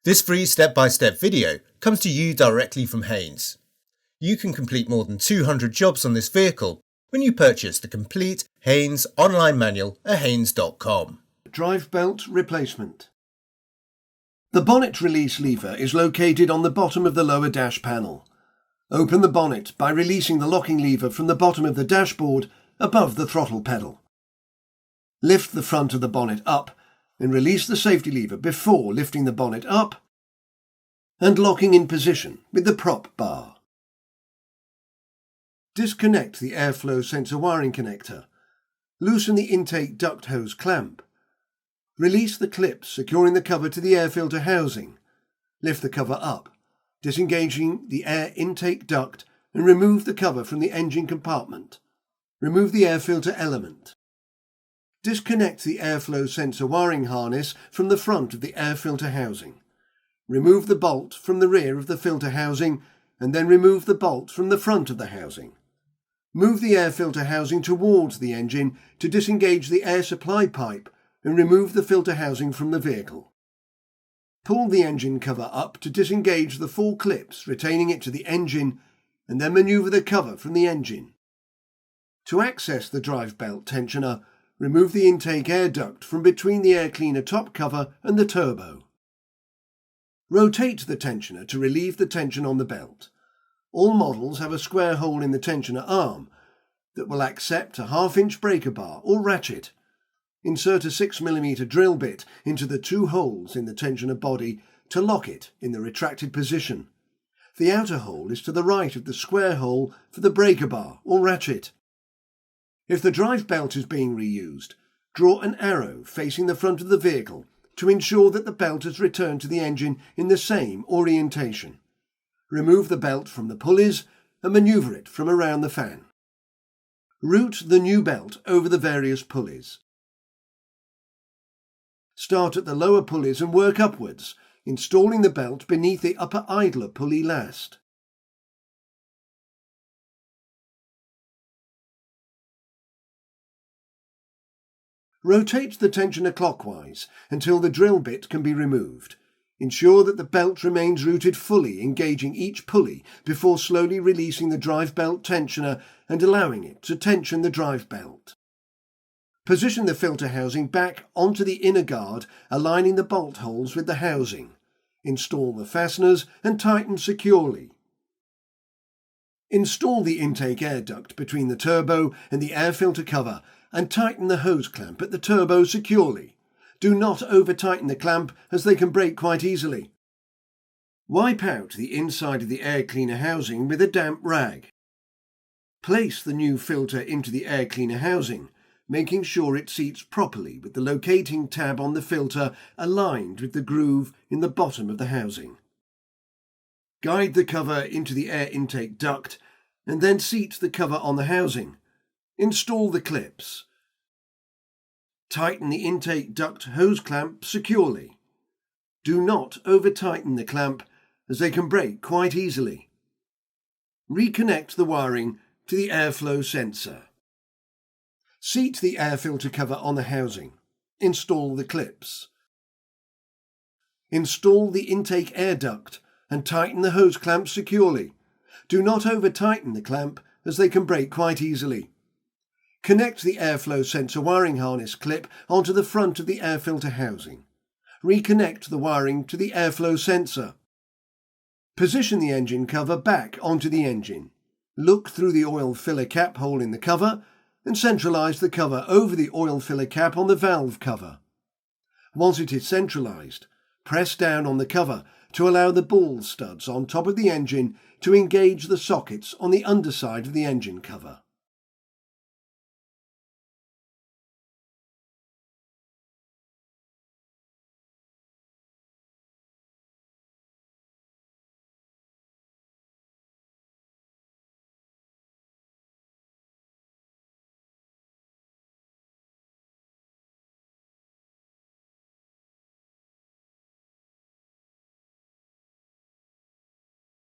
This free step-by-step video comes to you directly from Haynes. You can complete more than 200 jobs on this vehicle when you purchase the complete Haynes online manual at haynes.com. Drive belt replacement. The bonnet release lever is located on the bottom of the lower dash panel. Open the bonnet by releasing the locking lever from the bottom of the dashboard above the throttle pedal. Lift the front of the bonnet up and release the safety lever before lifting the bonnet up and locking in position with the prop bar. Disconnect the airflow sensor wiring connector. Loosen the intake duct hose clamp. Release the clips securing the cover to the air filter housing. Lift the cover up, disengaging the air intake duct, and remove the cover from the engine compartment. Remove the air filter element. Disconnect the airflow sensor wiring harness from the front of the air filter housing. Remove the bolt from the rear of the filter housing and then remove the bolt from the front of the housing. Move the air filter housing towards the engine to disengage the air supply pipe and remove the filter housing from the vehicle. Pull the engine cover up to disengage the 4 clips retaining it to the engine and then maneuver the cover from the engine. To access the drive belt tensioner, remove the intake air duct from between the air cleaner top cover and the turbo. Rotate the tensioner to relieve the tension on the belt. All models have a square hole in the tensioner arm that will accept a 1/2-inch breaker bar or ratchet. Insert a 6mm drill bit into the 2 holes in the tensioner body to lock it in the retracted position. The outer hole is to the right of the square hole for the breaker bar or ratchet. If the drive belt is being reused, draw an arrow facing the front of the vehicle to ensure that the belt is returned to the engine in the same orientation. Remove the belt from the pulleys and maneuver it from around the fan. Route the new belt over the various pulleys. Start at the lower pulleys and work upwards, installing the belt beneath the upper idler pulley last. Rotate the tensioner clockwise until the drill bit can be removed. Ensure that the belt remains routed fully, engaging each pulley before slowly releasing the drive belt tensioner and allowing it to tension the drive belt. Position the filter housing back onto the inner guard, aligning the bolt holes with the housing. Install the fasteners and tighten securely. Install the intake air duct between the turbo and the air filter cover and tighten the hose clamp at the turbo securely. Do not over-tighten the clamp as they can break quite easily. Wipe out the inside of the air cleaner housing with a damp rag. Place the new filter into the air cleaner housing, making sure it seats properly with the locating tab on the filter aligned with the groove in the bottom of the housing. Guide the cover into the air intake duct and then seat the cover on the housing. Install the clips. Tighten the intake duct hose clamp securely. Do not over-tighten the clamp as they can break quite easily. Reconnect the wiring to the airflow sensor. Seat the air filter cover on the housing. Install the clips. Install the intake air duct and tighten the hose clamp securely. Do not over-tighten the clamp as they can break quite easily. Connect the airflow sensor wiring harness clip onto the front of the air filter housing. Reconnect the wiring to the airflow sensor. Position the engine cover back onto the engine. Look through the oil filler cap hole in the cover and centralize the cover over the oil filler cap on the valve cover. Once it is centralized, press down on the cover to allow the ball studs on top of the engine to engage the sockets on the underside of the engine cover.